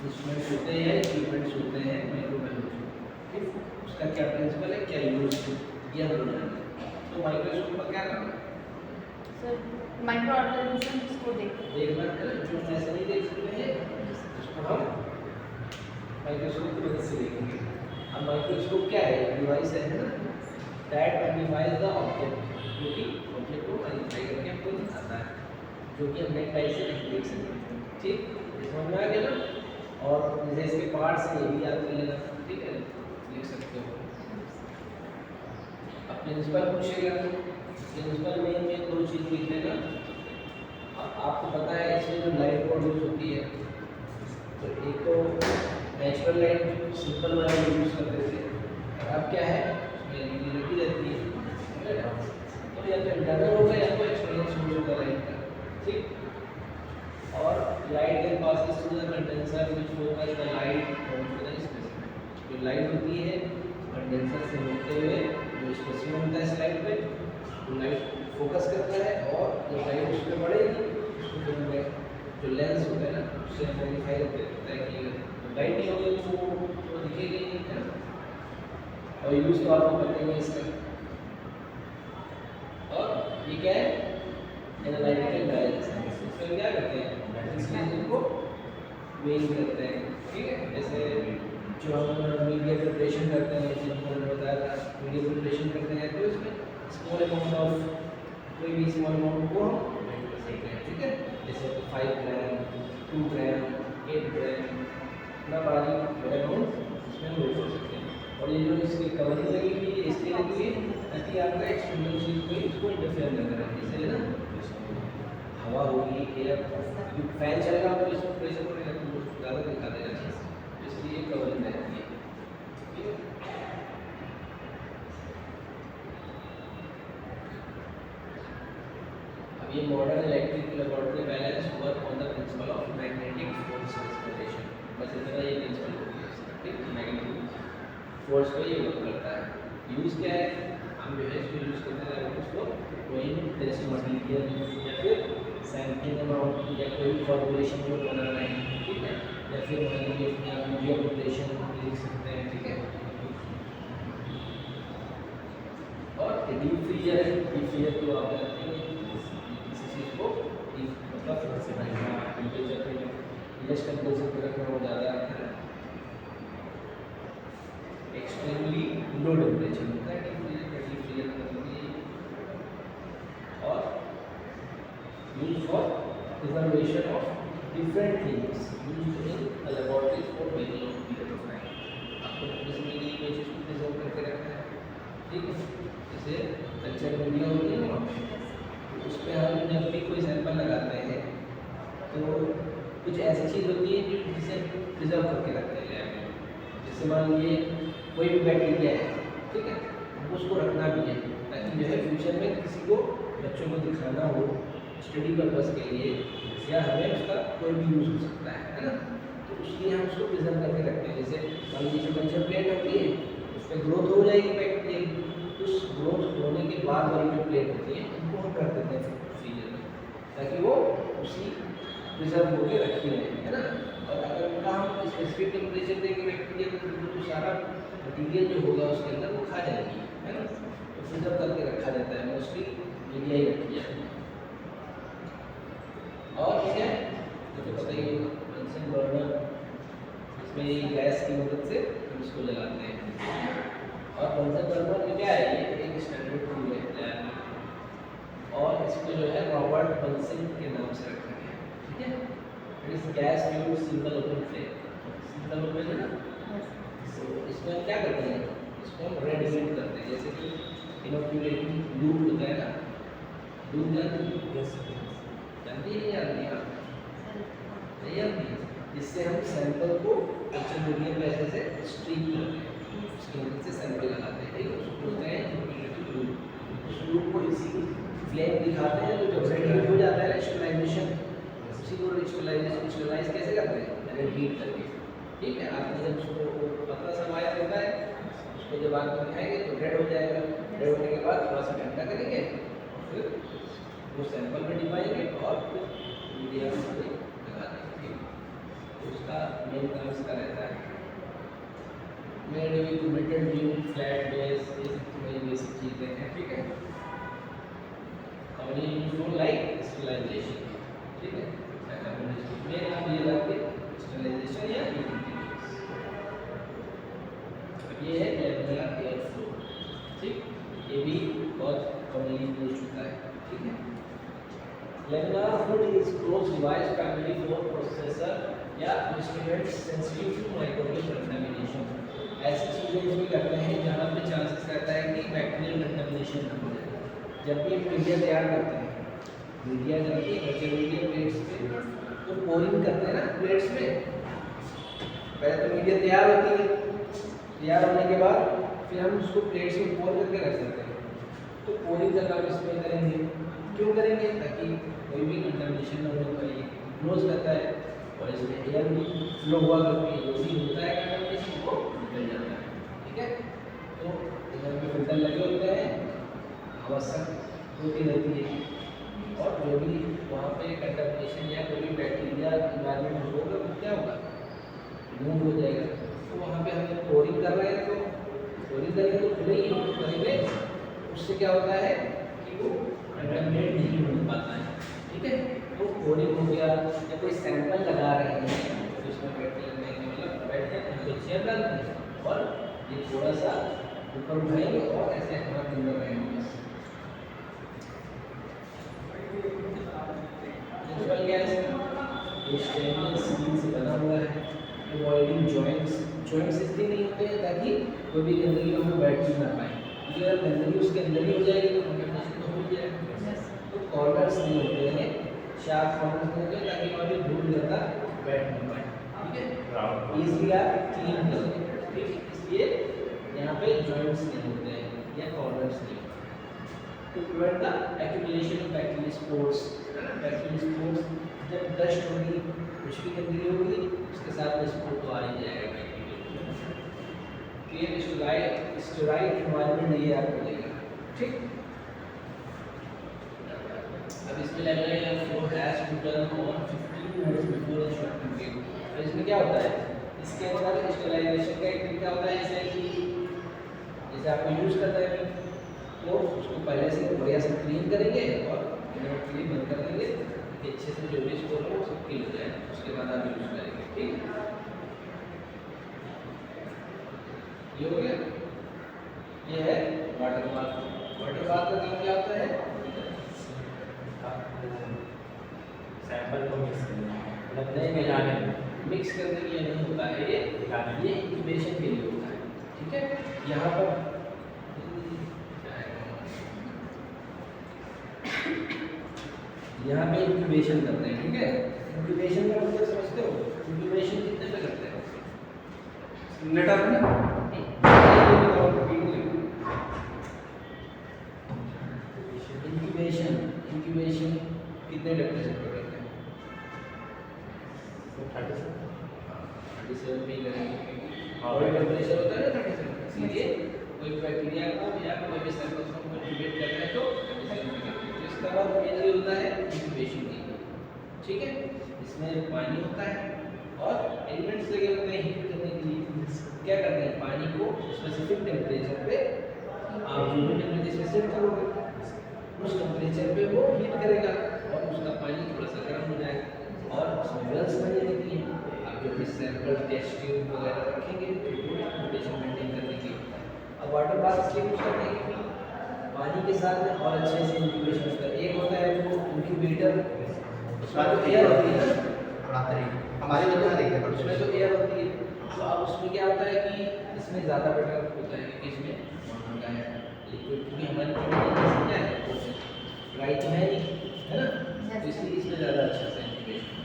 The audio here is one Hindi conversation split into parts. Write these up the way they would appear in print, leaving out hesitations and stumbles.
इंस्ट्रूमेंट्स होते हैं, इक्विपमेंट्स होते हैं, माइक्रोबायोलॉजी, ठीक, उसका क्या प्रिंसिपल है, क्या यूज है, ये हम लोग जानते हैं। तो माइक्रोस्कोप का क्या काम है सर? माइक्रो ऑर्गेनिजम्स को देखना है, जो ऐसे नहीं देख सकते हैं उसको हम माइक्रोस्कोप की मदद से देखेंगे। अब माइक्रोस्कोप क्या है, डिवाइस है ना, दैट मैग्नीफाइज द ऑब्जेक्ट, जो कि ऑब्जेक्ट को मैग्नीफाई करके हमको दिखाता है, जो कि हम नेक्स्ट टाइप से नहीं देख सकते। ठीक, समझ में आ गया ना। और जैसे इसके पार्ट्स हैं, ये भी याद कर लेना, ठीक है, लिख सकते हो। अब प्रिंसिपल पूछेगा, प्रिंसिपल में दो चीज़ लिख लेना। अब आपको पता है इसमें जो लाइट प्रोड्यूस होती है, तो एक तो नेचुरल लाइट सिंपल वाला यूज करते थे, और अब क्या है उसमें एलईडी लगी रहती है, तो या तो इंटरनल होगा या तो एक्सटर्नल सोर्स होगा लाइट का। ठीक, और light then passes through the condenser which focus the light onto the specimen। जो लाइट होती है कंडेंसर से होते हुए जो स्पेसिमेन होता है स्लाइड पे, वो लाइट फोकस करता है, और जो लाइट उस पर पड़ेगी उसको फिर हमें जो लेंस होता है ना उससे मैग्नीफाई करके देखता है कि लाइट नहीं होगी तो दिखेगी नहीं, है ना। और यूज तो आपको पता ही है इसका। और ये क्या है, एनालिटिकल डायरेक्शन, इसमें क्या करते हैं को वेइंग करते हैं। ठीक है, जैसे जो हम मीडिया प्रिपरेशन करते हैं, जैसे मैंने बताया था मीडिया प्रिपरेशन करते हैं, तो इसमें स्मॉल अमाउंट ऑफ कोई भी स्मॉल अमाउंट को हम वेट कर सकते हैं। ठीक है, जैसे 5 ग्राम 2 ग्राम 8 ग्राम इतना बारीक बड़ा अमाउंट इसमें वेट कर सकते हैं। और ये जो इसकी कवरिंग लगी हुई है इसलिए लगी हुई है ताकि आपका एक्सटर्नल चीज़ को इसको इंटरफेयर न करे, जैसे ना हवा होगी, एयर फैन चलेगा तो इसमें प्रेशर पड़ेगा तो ज़्यादा दिखा देगा चीज़, इसलिए कवरिंग रहती है। ठीक है, अब ये modern electric laboratory balance work on the principle of magnetic force transformation, बस इतना ये प्रिंसिपल होती है। ठीक, मैग्नेटिक फोर्स को ये वर्क करता है। यूज़ क्या है, हम जो है इसको यूज़ करते हैं उसको कोई जैसे मटीरियल या फिर सैंपलिंग अमाउंट या कोई फॉर्मुलेशन जो बना रहे हैं, ठीक है, या फिर मान लीजिए मीडिया प्रिपरेशन लिख सकते हैं। ठीक है, और डीप फ्रीजर है, डीप फ्रीजर तो आप जानते हैं किसी चीज़ को मतलब टेम्परेचर पे लेस टेम्परेचर पर रखना हो ज़्यादा एक्सट्रीमली लो टेम्परेचर होता है डीप फ्रीजर मतलब और used for preservation of different things used in a laboratory for very long period of time। आपको इसमें ये इमेजेस को प्रिजर्व करके रखना है। ठीक है, जैसे कल्चर मीडिया होती है ना, उस पर हम जब भी कोई सैंपल लगाते हैं तो कुछ ऐसी चीज़ होती है जो जिसे प्रिजर्व करके रखते हैं लैब में। जैसे मान लीजिए कोई भी बैक्टीरिया है, ठीक है, हमको उसको रखना भी है ताकि जो है फ्यूचर में किसी को बच्चों को दिखाना हो स्टडी पर्पस के लिए, या हमें उसका कोई भी यूज़ हो सकता है ना, तो इसलिए हम उसको प्रिजर्व करके रखते हैं। जैसे मान लीजिए कल्चर प्लेट होती है, उस पर ग्रोथ हो जाएगी बैक्टीरिया, उस ग्रोथ होने के बाद वाली जो प्लेट होती है उनको हम रख देते हैं फ्रीजर में ताकि वो उसी प्रिजर्व होकर रखी रहे, है ना। और अगर उनका हम स्पेसिफिक टेम्परेचर देंगे बैक्टीरिया को, फिर तो सारा मटीरियल जो होगा उसके अंदर वो खा जाएगी, है ना। तो फिल्टर करके रखा जाता है, मोस्टली मीडिया ही रखी जाती है। और ठीक है, मुझे पता ही होगा बंसन बर्नर, इसमें गैस की मदद से हम इसको जलाते हैं। और बंसन बर्नर में क्या है, ये एक स्टैंडर्ड टूल है लैब में, और इसको जो है रॉबर्ट बंसन के नाम से रखा गया है, ठीक है। इस gas fuelled single open flame, single open है ना। तो इसमें हम क्या करते हैं, इसको हम रेड हीट करते हैं, जैसे कि इनोक्यूलेटिंग लूप होता है ना, लूप जानती है, जानती है या नहीं आप? नहीं जानती है। इससे हम सैंपल को कल्चर मीडियम में ऐसे से स्ट्रीम करते हैं, उसकी मदद से सैंपल लगाते हैं, ठीक है। उसको बोलते हैं इनोक्यूलेटिंग लूप। उस लूप को इसी फ्लेम दिखाते हैं, तो जब रेड हीट हो जाता है ना स्टरलाइजेशन, उसी को स्टरलाइज कैसे करते हैं, रेड हीट करके, ठीक है। आपने जब उसको पतला सा वायर होता है, उसको जब आप दिखाएंगे तो रेड हो जाएगा, रेड होने के बाद थोड़ा सा ठंडा करेंगे, फिर वो सैंपल में डिपाएंगे और फिर मीडिया में लगा देंगे। तो उसका मेन काम इसका रहता है। Made with metal tube, flat base, ये सब बेसिक चीज़ें हैं, ठीक है। और ये यूजफुल लाइक स्टरलाइजेशन, ठीक है। मेन काम ये रहा कि स्टरलाइजेशन या ये है लैमिनार एयर फ्लो, ठीक। ये भी बहुत कॉमनली यूज होता है, ठीक है। Laminar flow is close device primary for processor या instruments sensitive to microbial contamination. ऐसी चीज़ें इसमें करते हैं जहाँ पे चांसेस रहता है कि बैक्टीरियल कंटामिनेशन हो जाए। जब भी मीडिया तैयार करते हैं, मीडिया जब भी बचे मीडिया प्लेट्स पे तो पोरिंग करते हैं ना प्लेट्स में, पहले तो मीडिया तैयार होती है, तैयार होने के बाद फिर हम उसको प्लेट्स में पोर करके रख देते हैं। तो पोरिंग का काम इसमें करेंगे, क्यों करेंगे, ताकि कोई भी कंटामिनेशन ना हो पाए, क्लोज रहता है और इसमें एयर भी फ्लो हुआ करती है, जो भी होता है कंटामिनेशन वो निकल जाता है, ठीक है। तो इधर पे फिल्टर लगे होते हैं, आवश्यक होती रहती है, और जो भी वहाँ पे कंटामिनेशन या कोई भी बैक्टीरिया इन्वायरमेंट होगा वो क्या होगा, रिमूव हो जाएगा। तो वहाँ पे हम पोरिंग कर रहे हैं, तो पोरिंग करेंगे तो खुले ही करेंगे, उससे क्या होता है कि वो कंटामिनेट नहीं हो पाता है, ठीक है। तो पोरिंग हो गया, या कोई सैंपल लगा रहे हैं तो इसमें बैक्टीरिया लगने के मतलब बैठ के टेम्परेचर डालते हैं और ये थोड़ा सा ऊपर उठाएंगे और ऐसे हवा के अंदर रहेंगे। नेचुरल गैस स्टेनलेस स्टील से बना हुआ है, अवॉइडिंग जॉइंट्स इसलिए नहीं होते हैं ताकि कोई भी गंदगी वहाँ बैठ नहीं ना पाए, क्योंकि अगर गंदगी उसके अंदर ही हो जाएगी तो कंटामिनेशन तो हो जाएगा। तो कॉर्नर्स नहीं होते हैं, शार्प कॉर्नर्स नहीं होते ताकि वहाँ पे धूल ज़्यादा बैठ नहीं पाए, ठीक है। ईजिली आप क्लीन कर दें, ठीक है। इसलिए यहाँ पे जॉइंट्स नहीं होते हैं या कॉर्नर्स नहीं होते। To prevent the accumulation of bacterial spores, bacterial spores जब डस्ट होगी, कुछ भी गंदगी होगी, उसके साथ में स्पोर तो आ ही जाएगा बैक्टीरिया। क्लियर, स्टेराइल एनवायरनमेंट ये आपको देगा, ठीक। अब इसमें laminar air flow has to turn on 15 minutes before the shot complete. तो इसमें क्या होता है, इसके अंदर स्टेरिलाइजेशन का एक तरीका होता है, जैसे कि जैसे आपको यूज करते हैं तो उसको पहले से बढ़िया से क्लीन करेंगे और क्लीन बंद कर देंगे कि अच्छे से जो भी स्टोर है वो सब क्लीन हो जाए, उसके बाद आप यूज करेंगे, ठीक। ये हो गया, ये है वाटर बाथ। वाटर बाथ का काम क्या होता है, सैंपल को मिक्स करना, मतलब नहीं मिलाने, मिक्स करने के लिए नहीं होता है, ये इंक्यूबेशन के लिए होता है, ठीक है। यहाँ पर पे इंक्यूबेशन करते हैं, ठीक है। इंक्यूबेशन का मतलब समझते हो, इंक्यूबेशन कितने पे करते हैं, लेटर में इंक्यूबेशन कितने टेम्परेचर पे करते हैं, 37 पे करेंगे, और टेम्परेचर होता है ना 37, इसलिए कोई बैक्टीरिया को या कोई भी सैंपल को इंक्यूबेट करना है तो 37 पे करते हैं। इसका वर्क मेनली होता है इंक्यूबेशन की, ठीक है। इसमें पानी होता है और एलिमेंट्स लगे होते हैं, स्पेसिफिक टेम्परेचर पे आप जो भी टेम्परेचर सेट करोगे उस टेम्परेचर पे वो हीट करेगा और उसका पानी थोड़ा सा गर्म हो जाएगा और उसमें वेल्स बनी रहती हैं। आप जो भी सैंपल टेस्ट ट्यूब वगैरह रखेंगे तो वो टेम्परेचर मेंटेन करने के लिए। अब वाटर बाथ इसलिए यूज करते हैं कि पानी के साथ में और अच्छे से इंक्यूबेशन होता है। एक होता है वो इंक्यूबेटर, उसमें तो एयर होती है ना, हमारे बच्चा देखते हैं उसमें तो एयर होती है। तो अब उसमें क्या होता है कि इसमें ज़्यादा बेटर होता है कि इसमें होता है लिक्विड, क्योंकि हमारी क्या है ड्राई तो है नहीं, है ना, तो इसलिए इसमें ज़्यादा अच्छा से incubation.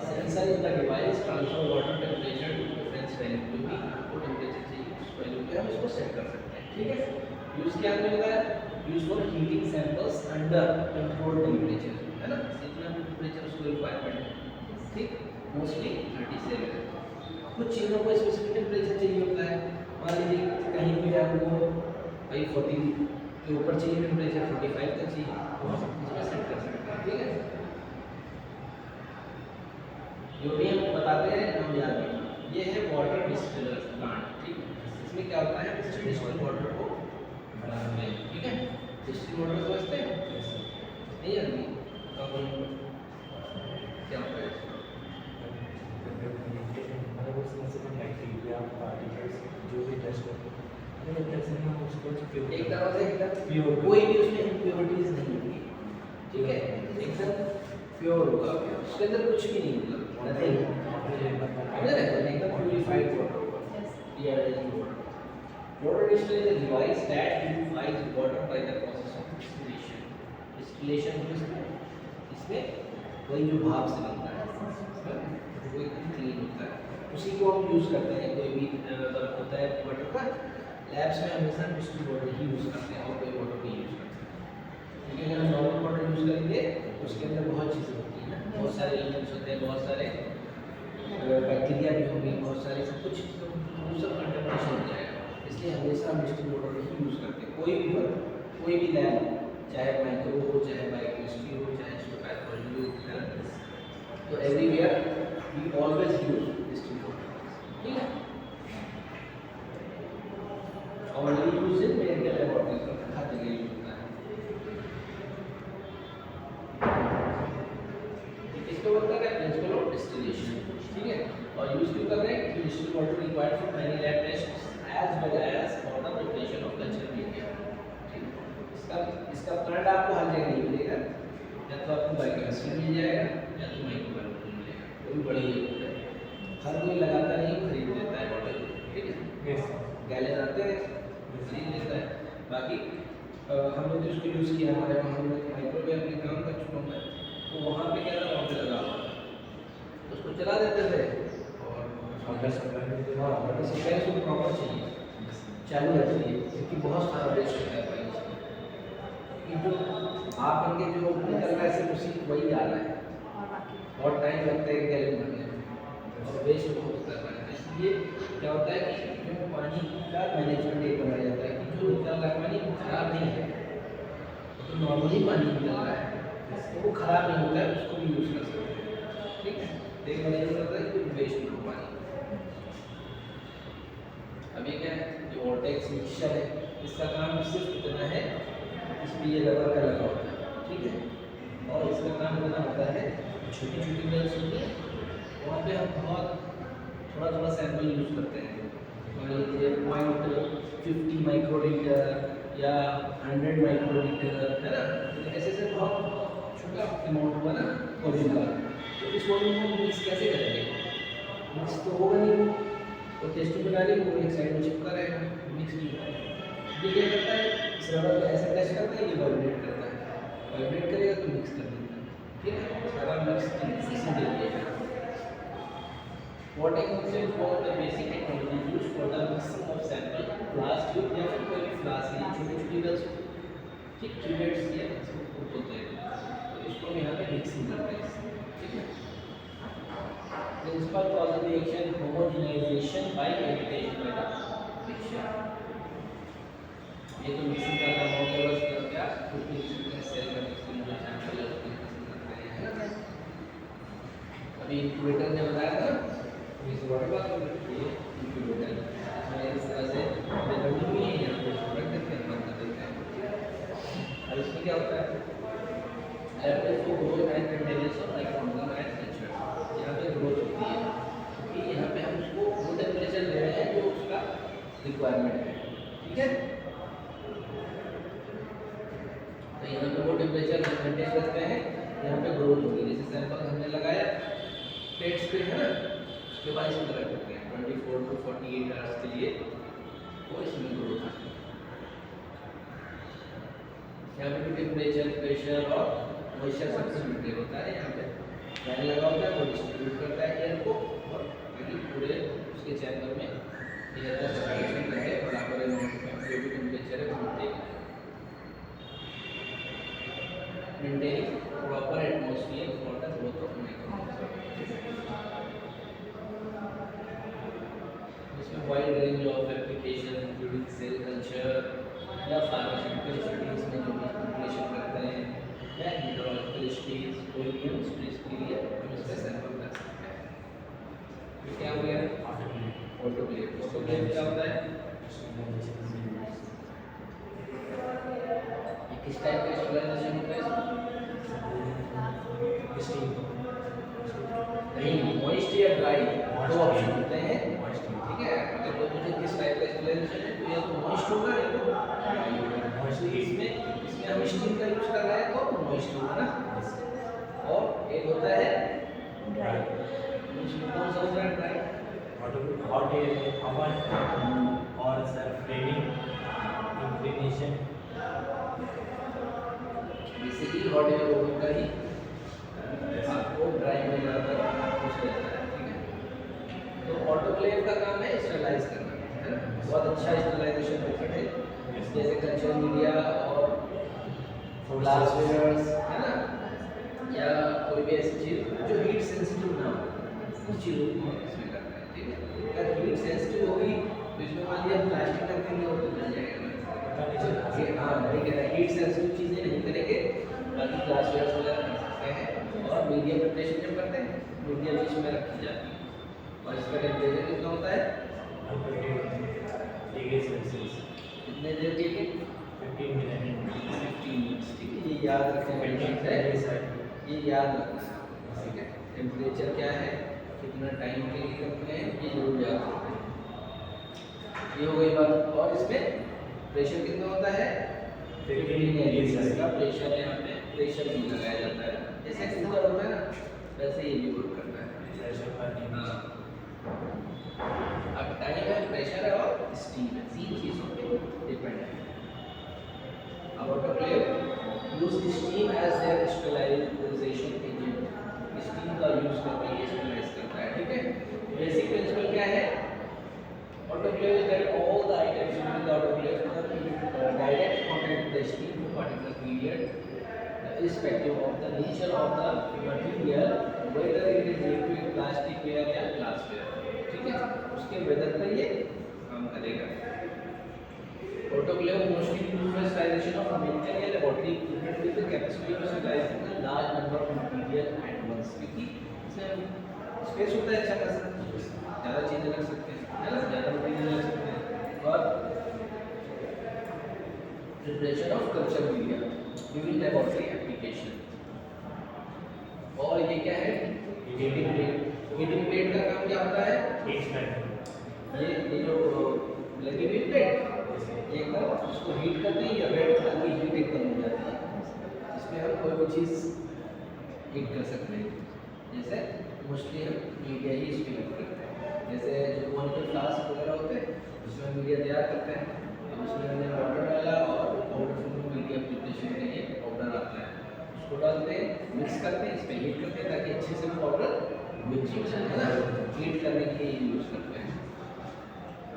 Sensor is the device transfer water temperature to reference value, जो भी आपको टेम्परेचर चाहिए उस वैल्यू पे हम इसको सेट कर सकते हैं। ठीक है, यूज क्या हमने बताया, use for heating samples under controlled temperature, है ना, इतना टेम्परेचर उसको रिक्वायरमेंट है। ठीक, मोस्टली 37। कुछ चीज़ों को स्पेसिफिक टेम्परेचर चाहिए होता है। मान लीजिए कहीं भी आपको भाई 40 के ऊपर चाहिए टेम्परेचर, 45 तक चाहिए, तो हम इसमें सेट कर सकते हैं। ठीक है, जो भी हम बताते हैं हम याद रखें। ये है वाटर डिस्टिलर प्लांट। ठीक है, इसमें क्या होता है, डिस्टिल वाटर को बनाते हैं। ठीक है, डिस्टिल वाटर समझते हैं नहीं आदमी क्या होता है एक तरह से एकदम कोई भी उसमें इम्प्योरिटीज नहीं होगी। ठीक है, एकदम प्योर होगा, उसके अंदर कुछ भी नहीं होगा, नथिंग, एकदम प्यूरिफाइड वाटर होगा। Water distillation is a device that purifies water by the process of distillation. Distillation इसमें वही जो भाप से बनता है वो एकदम क्लीन होता है, उसी को हम यूज़ करते हैं। कोई भी अगर होता है वाटर का, लैब्स में हमेशा डिस्टिल वाटर ही यूज़ करते हैं और कोई वाटर नहीं यूज़ करते हैं। क्योंकि अगर हम नॉर्मल वाटर यूज़ करेंगे तो उसके अंदर बहुत चीज़ें होती हैं ना, बहुत सारे एलिमेंट्स होते हैं, बहुत सारे बैक्टीरिया भी होंगे, बहुत सारे सब कुछ, वो सब कंटामिनेशन हो जाएगा। इसलिए हमेशा हम डिस्टिल वाटर ही यूज़ करते हैं। कोई भी वर्क, कोई भी लैब, चाहे माइक्रो हो, चाहे बायोकेमिस्ट्री हो, चाहे पैथोलॉजी हो, है ना, तो everywhere we always use distil water. ठीक है, और ये यूज इन मेडिकल लैबोरेटरीज में हर जगह यूज होता है। इसको बोलते हैं प्रिंसिपल ऑफ डिस्टिलेशन। ठीक है, और यूज क्यों कर रहे हैं, क्योंकि distil water required for many lab tests as well as for the preparation of culture media. इसका प्लांट आपको हर जगह नहीं मिलेगा, या तो आपको बायोकेमिस्ट्री मिल जाएगा या तो माइक्रोबायोलॉजी मिलेगा, वो भी बड़ी जरूरत है। हर कोई लगाता नहीं, खरीद लेता है वाटर। ठीक है, गैलन आते हैं खरीद लेता है। बाकी हमने तो इसको यूज़ किया, हमारे वहाँ हमने माइक्रोवेव में काम कर चुका हूँ मैं, तो वहाँ पे क्या था, वहाँ पे लगा हुआ था, उसको चला देते थे और वाटर सप्लाई उसको प्रॉपर चाहिए, चालू रहती है, क्योंकि बहुत सारा वेस्ट होता है पानी उसमें। कि जो आप बनके जो निकल रहा है सिर्फ उसी वही आ रहा है, बहुत टाइम लगता है गैलन बनने में और वेस्ट बहुत होता है पानी। इसलिए क्या होता है कि जो पानी का मैनेजमेंट एक बनाया जाता है कि जो निकल रहा है पानी वो खराब नहीं है, तो नॉर्मली पानी निकल रहा है तो वो खराब नहीं होता है, उसको भी यूज़ कर सकते हैं। ठीक है, एक मैनेजमेंट होता है कि वेस्ट ना हो पानी। अभी क्या है, जो वोर्टेक्स मिक्सचर है, इसका काम सिर्फ इतना है, इसमें ये रबर का लगा होता है। ठीक है, और इसका काम इतना होता है, छोटी छोटी वेल्स होती है, वहाँ पे हम बहुत थोड़ा थोड़ा सैंपल यूज़ करते हैं। मान लीजिए 0.50 माइक्रोलीटर या 100 माइक्रोलीटर, है ना, तो ऐसे से बहुत छोटा अमाउंट हुआ ना वॉल्यूम का, तो इस वॉल्यूम को मिक्स कैसे करेंगे, मिक्स तो होगा नहीं, तो टेस्ट ट्यूब बना ली, वो एक साइड में चिपका रहेगा, मिक्स नहीं होगा। ये क्या करता है, इस रबर को ऐसे टच करता है, ये वाइब्रेट करता है, वाइब्रेट करेगा तो मिक्स कर देता है। ठीक है, सारा मिक्स इसी दे दिया। Vortex mixer is one of the basic technology used for the mixing of sample, glass tube या फिर कोई भी फ्लास्क है, छोटी छोटी वेल्स, ठीक, क्यूबेट्स या इसको बोलते हैं, तो इसको हम यहाँ पे मिक्सिंग करते हैं। ठीक है, principal cause reaction homogenisation by agitation by the mixture. ये तो मिक्सिंग का काम हो गया, बस क्या कुछ भी सेल का मिक्सिंग जो सैंपल है उसको मिक्सिंग करते हैं, है ना। अभी इंक्यूबेटर ने बताया था इस वाटर बात कर रही है इंक्यूबेटर इसमें इस तरह से रखी हुई है यहाँ पे रख देते हैं बंद कर देते हैं और इसमें क्या होता है एवरेज को growth and maintenance of microorganism and culture यहाँ पे ग्रोथ होती है क्योंकि यहाँ पे हम उसको वो टेम्परेचर दे रहे हैं जो उसका रिक्वायरमेंट है ठीक है तो यहाँ पे वो टेम्परेचर मेंटेन करते हैं यहाँ पे ग्रोथ होगी जैसे सैंपल हमने लगाया प्लेट्स पे है ना उसके बाद इसमें रख देते हैं 24 to 48 आवर्स के लिए वो इसमें ग्रोथ आती है यहाँ पे टेम्परेचर प्रेशर और मॉइस्चर सब कुछ मेंटेन होता है यहाँ पे फैन लगा होता है वो डिस्ट्रीब्यूट करता है एयर को और ताकि पूरे उसके चैम्बर में एयर का सर्कुलेशन रहे बराबर अमाउंट में जो भी टेम्परेचर है वो maintaining proper atmosphere for the growth of microorganism इसमें wide range of application including cell culture या फार्मास्यूटिकल स्टडीज में जो भी एप्लीकेशन करते हैं या हाइड्रोलॉजिकल स्टडीज कोई भी उस स्पेस के लिए हम इसका सैंपल कर सकते हैं ये क्या हो गया ऑटोक्लेव ऑटोक्लेव क्या होता है किस टाइप का स्टेबलाइजेशन होता है नहीं मॉइस्ट या ड्राई दो ऑप्शन होते हैं ठीक है अगर कोई मुझे किस टाइप का स्टेबलाइजेशन है तो या तो मॉइस्ट होगा या तो ड्राई होगा मॉइस्ट इसमें हम स्टीम का यूज कर रहे हैं तो मॉइस्ट होगा ना और एक होता है ड्राई कौन सा होता है ड्राई हॉट एयर हवन और sir framing inclination basically hot air oven का ही आपको ड्राई में ज़्यादातर कुछ रहता है ठीक है तो ऑटोक्लेव का काम है स्टरलाइज करना है ना बहुत अच्छा स्टरलाइजेशन मेथड है जैसे कल्चर मीडिया और ग्लासवेयर्स है ना या कोई भी ऐसी चीज़ जो हीट सेंसिटिव ना हो उस चीज़ों को हम इसमें करते हैं ठीक है अगर हीट सेंसिटिव होगी तो इसमें मान लिया प्लास्टिक का करेंगे और तो चल जाएगा हाँ ठीक है हीट सेंसिटिव चीज़ें नहीं करेंगे बाकी ग्लासवेयर्स वगैरह कर सकते हैं और मीडियम प्रिपरेशन जब करते हैं मीडियम डिश में रखी जाती है और इसका टेम्परेचर कितना होता है 120 डिग्री सेल्सियस कितने देर के लिए 15 मिनट्स ठीक है ये याद रखने वाली चीज़ है ये याद रखना ठीक है टेम्परेचर क्या है कितना टाइम के लिए करते हैं ये जरूर याद रखना ये हो गई बात और इसमें प्रेशर कितना होता है 15 डिग्री का प्रेशर यहाँ पे प्रेशर भी लगाया जाता है जैसे कुकर होता है ना वैसे ये भी वर्क करता है हाँ अब टाइम है प्रेशर है और स्टीम है तीन चीज़ों पे डिपेंड है अब autoclave use steam as their sterilisation agent steam का यूज करके ये स्टेरिलाइज करता है ठीक है बेसिक प्रिंसिपल क्या है autoclave is that all the items in the autoclave are direct contact with the steam for particular period irrespective of the nature of the material whether it is liquid plastic ware या glassware ठीक है उसके वेदर पर ये काम करेगा autoclave mostly used for sterilization of medical या laboratory equipment with the capacity of sterilizing a large number of material at once क्योंकि इसमें स्पेस होता है अच्छा खासा ज़्यादा चीज़ें रख सकते हैं है ना ज़्यादा मटेरियल रख सकते हैं और preparation of culture media during laboratory application और ये क्या है हीटिंग प्लेट का काम क्या होता है ये जो लगी हुई प्लेट ये एकदम उसको हीट करते हैं या रेड कलर की हीट एकदम हो जाती है इसमें हम कोई भी चीज़ हीट कर सकते हैं जैसे मोस्टली हम मीडिया ही इसमें यूज करते हैं जैसे जो कॉनिकल फ्लास्क वगैरह होते हैं उसमें मीडिया तैयार करते हैं उसमें हमने वाटर डाला और पाउडर फिल्म मीडिया प्रिपरेशन के लिए पाउडर आता है उसको डालते हैं मिक्स करते हैं इसमें हीट करते हैं ताकि अच्छे से पाउडर मिक्स हो जाए है ना हीट करने के लिए यूज़ करते हैं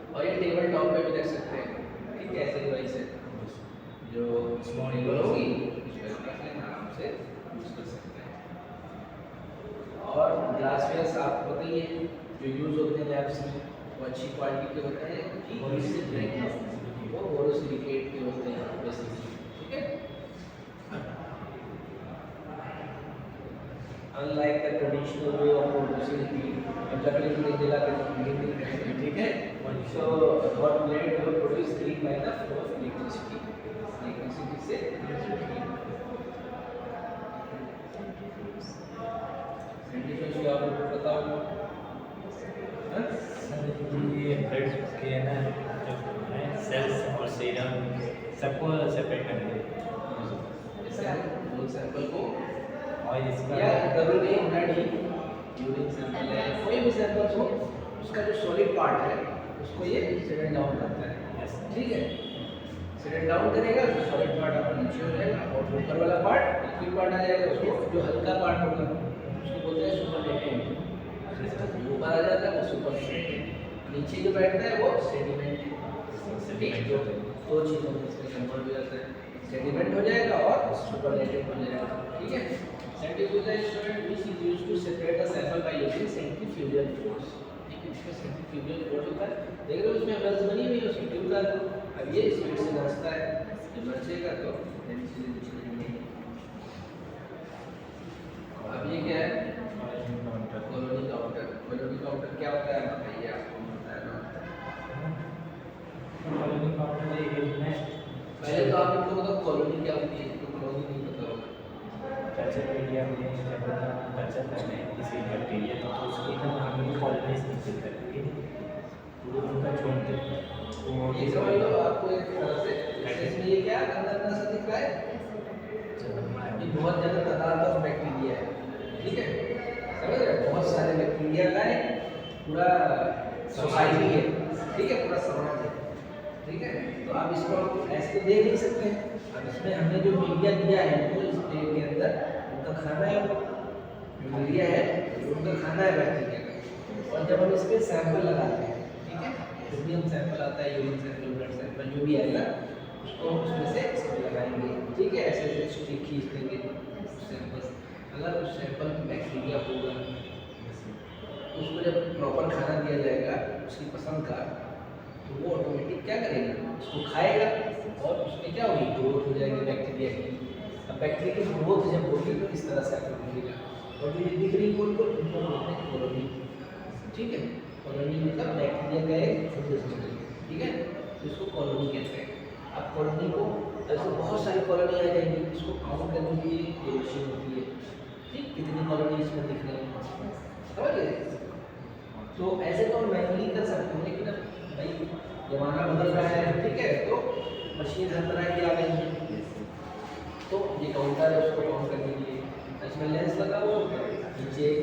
और ये टेबल टॉप पे भी रख सकते हैं ठीक है ऐसे डिवाइस है जो स्मॉल टेबल होगी उस पर रख लेना आराम से यूज़ कर सकते हैं और ग्लासवेयर्स आपको पता ही है जो यूज़ होते हैं लैब्स में वो अच्छी क्वालिटी के होते हैं कि इससे ब्रेक वो बोरोसिलिकेट के होते हैं बेसिकली ठीक है unlike the traditional way of producing heat. अब लकड़ी को नहीं जलाते तो हीट नहीं करेंगे, ठीक है? So hot plate will produce heat by the flow of electricity. Electricity से सेंट्रीफ्यूज का आपको पता होगा, हाँ? ये ब्लड के है ना जो है सेल्स और सीरम सबको सेपरेट करेंगे जैसे हम सैंपल को और इसका या जरूरी ब्लड ही यूरिन सैंपल है, कोई भी सैंपल हो उसका जो सॉलिड पार्ट है उसको ये सेट डाउन करता है, ठीक है? सेट डाउन करेगा तो सॉलिड पार्ट अपना नीचे हो जाएगा और ऊपर वाला पार्ट लिक्विड पार्ट आ जाएगा, उसको जो हल्का पार्ट होगा उसको बोलते हैं सुपरनेटेंट। ऊपर आ जाता है वो सुपरनेटेंट, नीचे जो बैठता है वो सेडिमेंट। ठीक, जो दो चीज़ों में इसमें कन्वर्ट हो जाता है, सेडिमेंट हो जाएगा और सुपरनेटेंट हो जाएगा, ठीक है? Centrifugal instrument which is used to separate the sample by using centrifugal force. ठीक है, इसमें सेंट्रीफ्यूगल फोर्स होता है, देख रहे हो उसमें वेल्स बनी हुई है, उसकी ट्यूब डाल दो, अब ये स्पीड से नाचता है, जब नाचेगा तो अब ये क्या है? Colony counter. कॉलोनी काउंटर क्या होता है बताइए, आपको पता है ना? कॉलोनी काउंटर ये है पहले तो आप इनको बताओ कॉलोनी क्या होती है, तो कॉलोनी नहीं पता होगा। कल्चर मीडिया में जब कल्चर करते हैं किसी बैक्टीरिया तो उसकी हम लोग कॉलोनीज निश्चित करते हैं, पूरे उनका छोड़ते हैं ये समझ लो आपको एक तरह से, इसमें ये क्या अंदर सा दिख रहा है, ये बहुत ज़्यादा तादाद ऑफ बैक्टीरिया है, ठीक है? समझ रहे हो? बहुत सारे बैक्टीरिया का एक पूरा सोसाइटी है, ठीक है? पूरा समाज है, ठीक है? तो आप इसको ऐसे तो देख नहीं सकते हैं, अब इसमें हमने जो मीडिया दिया है तो इस प्लेट के अंदर उनका खाना है, जो मीडिया है उनका खाना है बैक्टीरिया का, और जब हम इस पर सैंपल लगाते हैं, ठीक है? जो भी हम सैंपल आता है, यूरिन सैंपल, ब्लड सैंपल, जो भी आएगा उसको उसमें से इसमें लगाएंगे, ठीक है? ऐसे ऐसे स्टिक खींच देंगे सैंपल। अगर उस सैंपल में बैक्टीरिया होगा तो उसको जब प्रॉपर खाना दिया जाएगा उसकी पसंद का, तो वो ऑटोमेटिक क्या करेगा, उसको खाएगा और उसमें क्या होगी, ग्रोथ हो जाएगी बैक्टीरिया की। अब बैक्टीरिया की ग्रोथ जब होगी तो इस तरह से आपको दिखेगा, और जो ये दिख रही गोल को उनको बोलते हैं कॉलोनी, ठीक है? कॉलोनी मतलब बैक्टीरिया का एक छोटे से, ठीक है? तो इसको कॉलोनी कहते हैं। अब कॉलोनी को ऐसे बहुत सारी कॉलोनी आ जाएंगी, इसको काउंट करने के लिए ये मशीन होती है, ठीक? कितनी कॉलोनी इसमें दिख रही है, समझ गए? तो ऐसे तो हम मैनुअली कर सकते हैं, लेकिन अब भाई जमाना बदल रहा है, ठीक है? तो मशीन हर तरह की आ गई है, तो ये काउंटर है उसको काउंट करने के लिए, इसमें लेंस लगा हुआ होता है, नीचे एक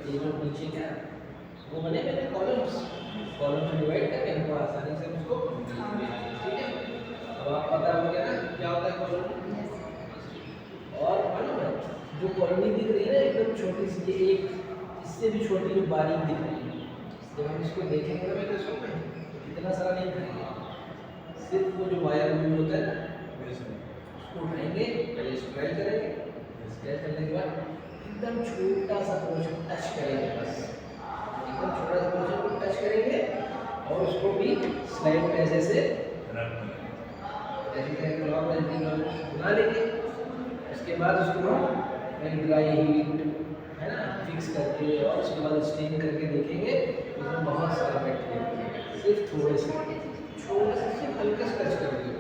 ये जो नीचे क्या है वो बने हुए हैं कॉलम्स, कॉलम में डिवाइड करके हमको आसानी से उसको, ठीक है? अब आप पता हो गया ना क्या होता है कॉलोनी। और मालूम है जो कॉलोनी दिख रही है ना एकदम छोटी सी, ये एक इससे भी छोटी जो बारीक दिख रही है, जब हम इसको देखेंगे ना माइक्रोस्कोप में तो इतना सारा नहीं दिखेगा, सिर्फ वो जो वायर यूज होता है ना उसको उठाएंगे, पहले स्ट्राइक करेंगे, स्ट्राइक करने के बाद एकदम छोटा सा पोर्शन टच करेंगे, बस एकदम छोटा सा पोर्शन को टच करेंगे और उसको भी स्लाइड पे ऐसे बना लेंगे। उसके बाद उसको हम ड्राई हीट है ना फिक्स करके और उसके बाद स्टीम करके देखेंगे, उसमें बहुत सारा बैक्टीरिया दिखेगा, सिर्फ थोड़े से छोटे से सिर्फ हल्का सा टच करेंगे,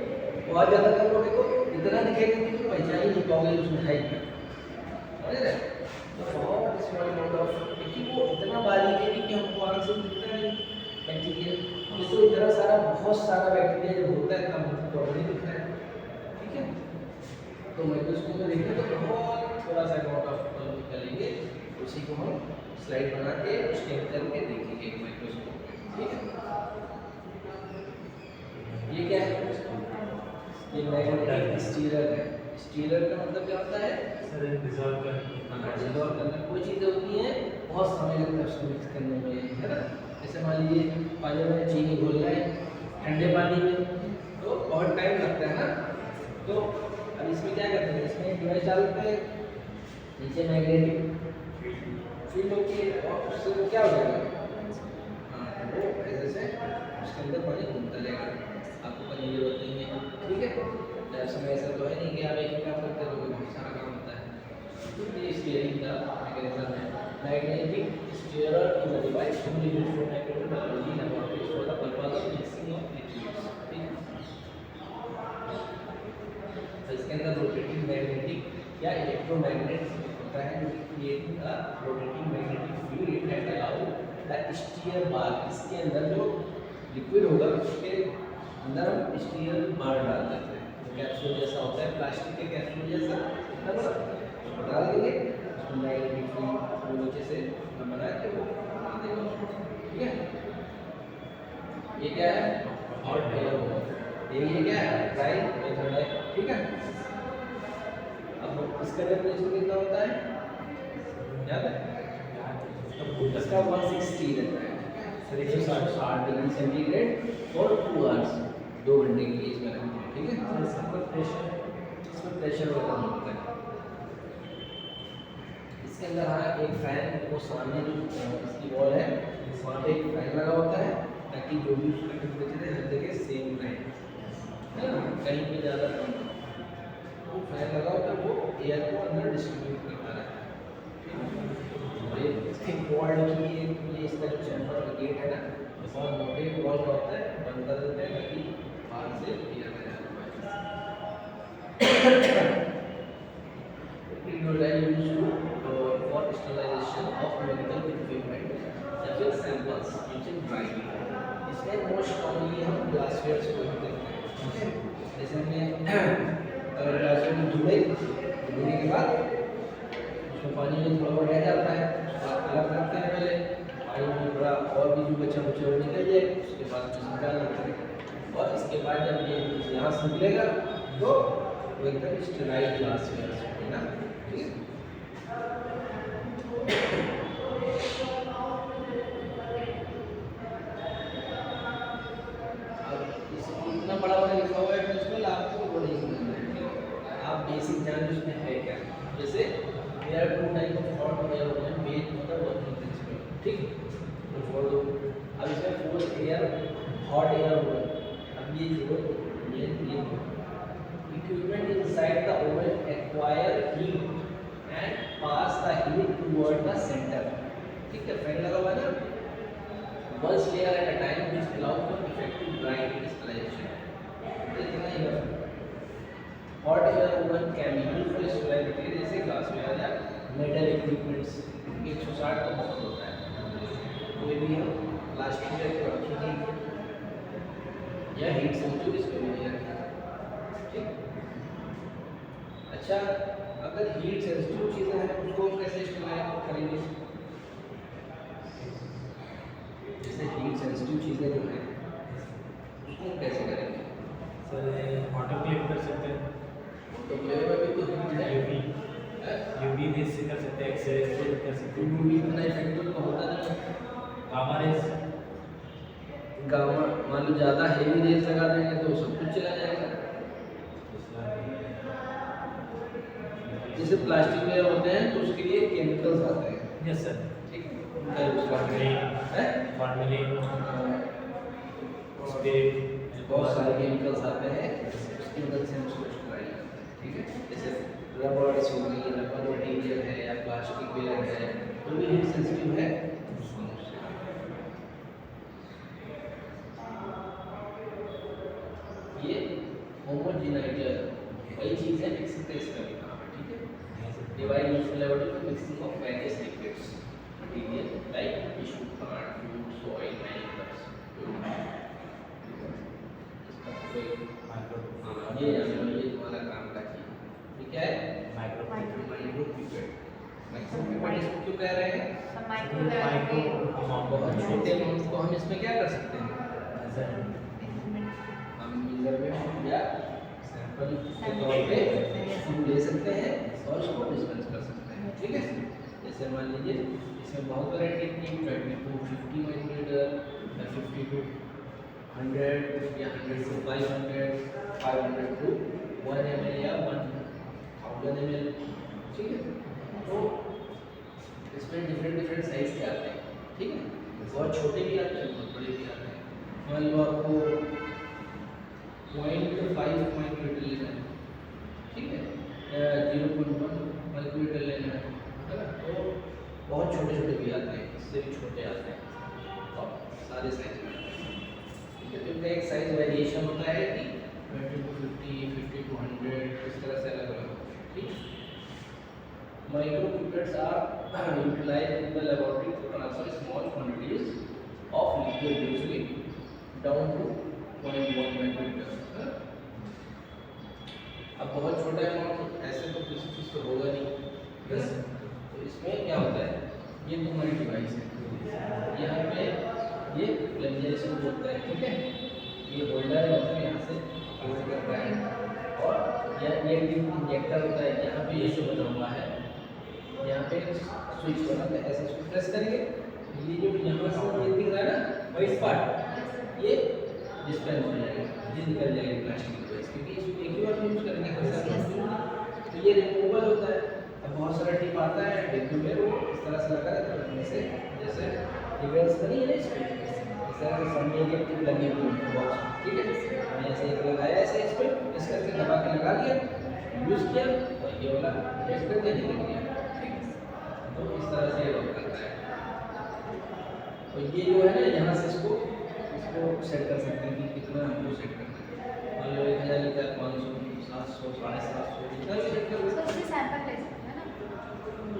बहुत ज़्यादा कर लोगे तो इतना दिखेगा कि तुम पहचान ही नहीं पाओगे उस मिठाई का, समझ रहे? तो बहुत स्मॉल अमाउंट ऑफ, क्योंकि वो इतना बारीक है कि हमको आंख से दिखता नहीं बैक्टीरिया, तो इतना सारा बहुत सारा बैक्टीरिया जब होता है तब हमको प्रॉब्लम दिखता है, ठीक है? तो माइक्रोस्कोप में देखें तो बहुत थोड़ा सा अमाउंट ऑफ कॉलम निकालेंगे, उसी को हम स्लाइड बना के स्टेप करके देखेंगे माइक्रोस्कोप में, ठीक है? ये क्या है? ये मैग्नेटिक स्टीरर है। स्टीरर का मतलब क्या होता है? डिसॉल्व करना, डिसॉल्व करना। कोई चीज़ें होती हैं बहुत समय लगता है उसको मिक्स करने में, है ना? जैसे मान लीजिए पानी में चीनी घोलना है ठंडे पानी में तो बहुत टाइम लगता है ना, तो अब इसमें क्या करते हैं, इसमें डिवाइस डालते हैं, नीचे मैग्नेटिक फील्ड होती है और उससे वो क्या हो जाएगा, हाँ वो ऐसे से उसके अंदर पानी घूमता जाएगा, आपको करने की जरूरत नहीं है, ठीक है? ऐसा तो है नहीं कि आप एक ही काम करते रहोगे, बहुत सारा काम होता है, तो ये स्टीयरिंग का mechanism है. Magnetic stirrer is a device commonly used for microbiology laboratories for the purpose of mixing of liquids. ठीक. तो इसके अंदर रोटेटिंग मैग्नेटिक या इलेक्ट्रोमैग्नेट होता है जो creating a rotating magnetic fluid and allow the stir bar. इसके अंदर जो लिक्विड होगा उसके अंदर हम स्टीयर बार डाल देते हैं. कैप्सूल जैसा होता है, प्लास्टिक के कैप्सूल जैसा डाल देंगे उसमें मैग्नेटिक फ्लूइड नीचे से बना के वो बना देगा. ठीक है. ये क्या है? हॉट एयर होगा. ये क्या है? ड्राई मेथड है. ठीक है. अब इसका टेम्परेचर कितना होता है याद है? इसका 160 रहता है. 160 डिग्री सेंटीग्रेड और 2 आवर्स 2 घंटे के लिए इसमें रखते हैं. ठीक है. इसमें प्रेशर वगैरह होता है. इसके अंदर हाँ एक फैन वो सामने जो इसकी वॉल है वहाँ पे एक फैन लगा होता है ताकि जो भी उसका टेम्परेचर है हर जगह सेम रहे, है ना, कहीं पे ज़्यादा कम. वो फैन लगा होता है वो एयर को अंदर डिस्ट्रीब्यूट करता रहता है. और ये इसके वॉल की ये इसका जो चैम्बर का गेट है ना बहुत मोटे वॉल का होता है, बंद कर देते हैं ताकि बाहर से एयर ना जाए. for sterilization of medical equipment या फिर samples using drying. इसमें most commonly हम glasswares को यूज करते हैं. जैसे हमने glassware में धुले के बाद उसमें पानी में थोड़ा बहुत रह जाता है, अलग करते हैं पहले, पानी में थोड़ा और भी जो बचा वो निकल जाए, उसके बाद उसमें निकाल लेते हैं. और इसके बाद जब ये यहाँ से निकलेगा तो वो एकदम स्टेराइल ग्लासवेयर है ना. ठीक है. इतना बड़ा बड़ा लिखा हुआ है प्रिंसिपल आपको वो नहीं समझना है. आप बेसिक जान उसमें है क्या. जैसे air two type of hot air होता है मेन मतलब वर्किंग प्रिंसिपल. ठीक. तो छोड़ दो. अब इसमें फोर एयर हॉट एयर होगा. अब ये जो ये equipment inside the oven acquire heat and pass the heat toward the center. ठीक है. फैन लगा हुआ है ना. One layer at a time which allows for effective drying and sterilization. इतना ही है. Hot air oven can be used for sterility जैसे glassware या metal equipments. 160 का बहुत होता है. कोई भी हम प्लास्टिक के रखेंगे या हीट सेंसिटिव इसको भी नहीं रखेंगे. ठीक. अच्छा, अगर हीट सेंसिटिव चीज़ें हैं उसको हम कैसे स्टेलाइज करेंगे? जैसे हीट सेंसिटिव चीज़ें जो हैं उसको हम कैसे करेंगे? सर ऑटोक्लेव कर सकते हैं. ऑटोक्लेव में भी तो हीट है. यूवी बेस से कर सकते हैं, एक्सरे से कर सकते हैं. यूवी इतना इफेक्टिव तो होता नहीं है. गामा रेस गामा मान लो ज़्यादा हेवी रेस लगा देंगे तो सब कुछ चला जाएगा. जैसे प्लास्टिक में होते हैं तो उसके लिए केमिकल्स आते हैं. Yes sir. ठीक है. बहुत सारे केमिकल्स आते हैं उसकी मदद से हम उसको स्टेराइल करते हैं. ठीक है. जैसे रबर्स हो गई, रबर मटीरियल है या प्लास्टिक वेयर है जो भी हीट सेंसिटिव है उसको हम स्टेराइल करते हैं. ये होमोजेनाइजर वही चीज़ है मिक्सिंग का इसका भी काम है. ठीक है. Device useful level for mixing of various liquids material like tissue, plant, food, soil, manufactures. ये तुम्हारा काम का चीज. ये क्या है? Micro pipette. माइक्रो पिपेट इसको क्यों कह रहे हैं? बहुत छोटे अमाउंट को हम इसमें क्या कर सकते हैं? हम मेजरमेंट या सैंपल के तौर पे हम ले सकते हैं और उसको डिस्पेंस कर सकते हैं. ठीक है. जैसे मान लीजिए इसमें बहुत वैरायटी की 250 माइक्रोमीटर या 50 to 100 या 100 to 500, 500 to 1 ml या 1000 ml. ठीक है. तो इसमें डिफरेंट साइज के आते हैं. ठीक है. बहुत छोटे भी आते हैं, बहुत बड़े भी आते हैं. मान लो आपको 0.5 माइक्रोमीटर लेना है. ठीक है. 0.1 माइक्रोमीटर लेना है ना. तो बहुत छोटे छोटे भी आते हैं, इससे भी छोटे आते हैं और सारे साइज में। ठीक है, तो इनका एक साइज वेरिएशन होता है कि 20 to 50, 50 to 100 इस तरह से अलग अलग होते हैं। ठीक है, micro pipettes are utilised in the laboratory to transfer small quantities of liquid usually down to 0.1 micrometre. अब बहुत छोटा अमाउंट ऐसे तो किसी चीज़ तो होगा नहीं, है ना? तो इसमें क्या होता है, ये तुम्हारी डिवाइस है, यहाँ पे ये प्लंजर बोलता है। ठीक है, ये होल्डर है, मतलब यहाँ से होल्ड करता है और ये इंजेक्टर होता है। यहाँ पे ये जो बना हुआ है, यहाँ पे स्विच बना है, ऐसे स्विच प्रेस करेंगे, ये जो यहाँ से ये दिख रहा है ना वाइट पार्ट, ये डिस्पेंस हो जाएगा, ये निकल जाएगी प्लास्टिक की डिवाइस, क्योंकि इसको एक ही बार यूज करेंगे हर साल। तो ये रिमूवल होता है। अब बहुत सारा टिप आता है डिब्बे में, वो इस तरह से लगा रहता है, रखने से जैसे रिवर्स नहीं है इस पर, इस तरह से सामने एक टिप लगी हुई है बॉक्स। ठीक है, मैंने ऐसे एक लगाया, ऐसे इस पर इस करके दबा के लगा दिया, यूज़ किया और ये वाला प्रेस करके निकल गया। ठीक है, तो इस तरह से ये वर्क करता है। तो ये जो है ना, यहाँ से इसको सेट कर सकते हैं कि कितना हमको सेट करना है। मान लो 1000 लीटर, 500, 700, 750, जितना भी सेट कर तो उससे सैंपल ले सकते हैं ना?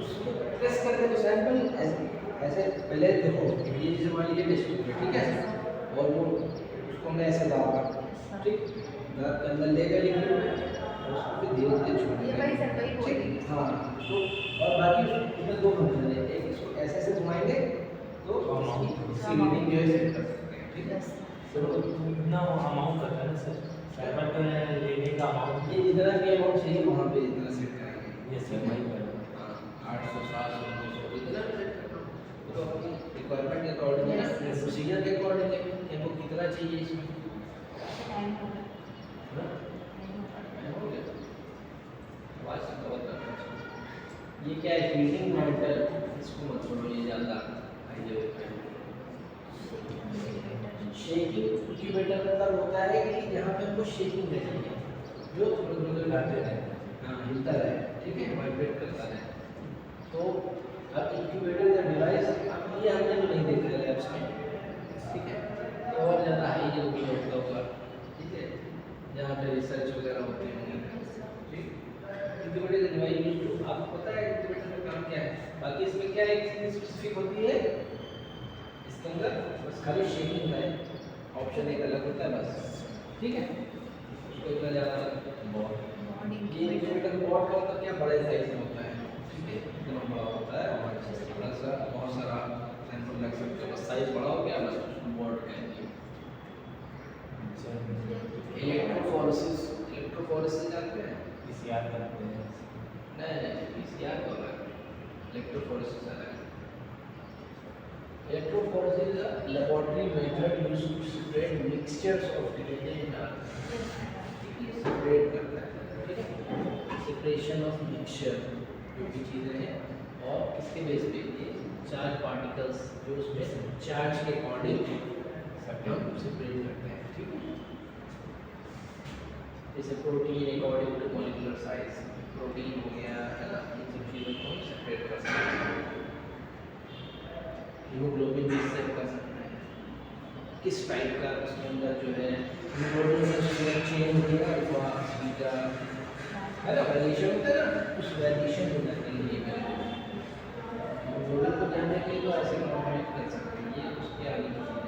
उसको प्रेस करके तो सैंपल ऐसे पहले देखो, ये जैसे मान लीजिए डिस्ट्रीब्यूटर, ठीक है, और वो उसको हमने ऐसे डाला, ठीक, दांत के अंदर लेकर लिक्विड और उसको फिर धीरे धीरे छोड़ ये वही सर, वही बोल रही ठीक। हाँ, तो और बाकी उसमें दो फंक्शन है, एक इसको ऐसे ऐसे घुमाएंगे तो इसकी रीडिंग जो है सेट कर सकते हैं। ठीक है, तो कितना अमाउंट करता है ना सर, पेपर पे लेने का अमाउंट? ये जितना भी अमाउंट चाहिए वहाँ पे इतना सेट करेंगे। ये सर वही कर 800, 700, 900 इतना सेट कर लो, तो अपनी रिक्वायरमेंट के अकॉर्डिंग है, प्रोसीजर के अकॉर्डिंग है कि हमको कितना चाहिए इसमें। टाइम हो गया, है ना? टाइम हो गया, आवाज़ से कवर करना चाहिए। ये क्या है, हीटिंग मेटल, इसको मत छोड़ो, ये ज़्यादा हाई शेकिंग इंक्यूबेटर का मतलब होता है कि जहाँ पे हमको शेकिंग करनी है, जो थोड़ा थोड़ा हिलाते रहे, हाँ हिलता रहे, ठीक है, वाइब्रेट करता रहे। तो अब इंक्यूबेटर का डिवाइस अब ये हमने तो नहीं देखा लैब्स में, ठीक है, तो और ज़्यादा हाई जो भी होता होगा, ठीक है, जहाँ पे रिसर्च वगैरह होते होंगे। ठीक, इंक्यूबेटर का डिवाइस यूज, आपको पता है इंक्यूबेटर का काम क्या है। बाकी इसमें क्या एक चीज़ स्पेसिफिक होती है, इसके अंदर बस खाली शेकिंग का है, ऑप्शन एक अलग होता है बस। ठीक है, उसको इतना ज़्यादा ये इंक्यूबेटर बोर्ड का मतलब क्या, बड़े साइज में होता है। ठीक है, इतना बड़ा होता है और थोड़ा सा बहुत सारा सैंपल रख सकते हो, बस साइज बड़ा हो गया बस उसको बोर्ड कहेंगे। इलेक्ट्रोफोरेसिस जानते हैं? PCR करते हैं। नहीं, PCR तो अलग है, इलेक्ट्रोफोरेसिस अलग है। Electrophoresis is a laboratory method used to separate mixtures of detergent and separate करता है। ठीक है, separation of mixture जो भी चीज़ें हैं, और इसके बेस पे ये चार्ज पार्टिकल्स जो उसमें चार्ज के अकॉर्डिंग हम सेपरेट करते हैं। ठीक है, जैसे protein according to molecular size, protein हो गया है ना, इन सब चीज़ों को हम सेपरेट कर सकते हैं। हीमोग्लोबिन भी सेट कर सकते हैं, किस टाइप का उसके अंदर जो है हीमोग्लोबिन में शुगर चेंज होगा, अल्फा बीटा है ना, वेरिएशन होता है ना, उस वेरिएशन को जानने के लिए हीमोग्लोबिन को जानने के लिए तो ऐसे कॉम्बिनेट कर सकते हैं, ये उसके आगे की चीज़ है।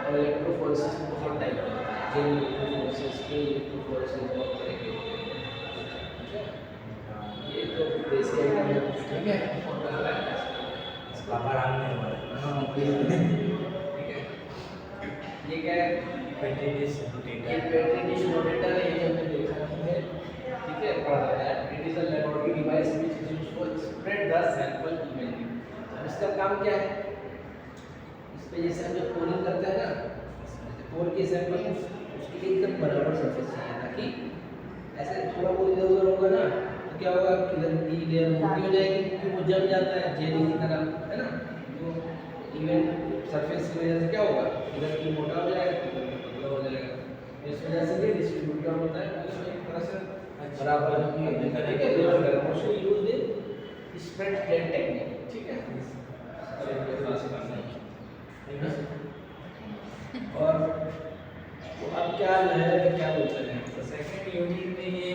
और इलेक्ट्रोफोरेसिस में बहुत टाइप का होता है, जेल इलेक्ट्रोफोरेसिस, के इलेक्ट्रोफोरेसिस, बहुत तरह के होते हैं। ये तो बेसिक आइटम है, ठीक है, पापा राम ने हमारे हाँ ठीक है। ये क्या है, पेटी डिश ये रोटेटर। पेट्री डिश रोटेटर है, ये हमने देखा है, ठीक है, पढ़ा है। It is a laboratory device which is used to spread the sample evenly. अब इसका काम क्या है, इस पे जैसे हम जब पोलिंग करते हैं ना, पोल के सैंपल उसके लिए एकदम बराबर सरफेस चाहिए, ताकि ऐसे थोड़ा बहुत इधर उधर होगा ना तो क्या होगा, इधर की लेयर मोटी हो जाएगी क्योंकि वो जम जाता है जेली की तरह, है ना। तो इवन सरफेस की वजह से क्या होगा, इधर की मोटा हो जाएगा, इधर का पतला हो जाएगा। इस वजह से ये डिस्ट्रीब्यूटर होता है, मतलब एक तरह से बराबर यूज स्प्रेड प्लेट टेक्निक, ठीक है। और एक क्लास करना है और तो अब क्या जो है क्या बोलते हैं, तो सेकंड यूनिट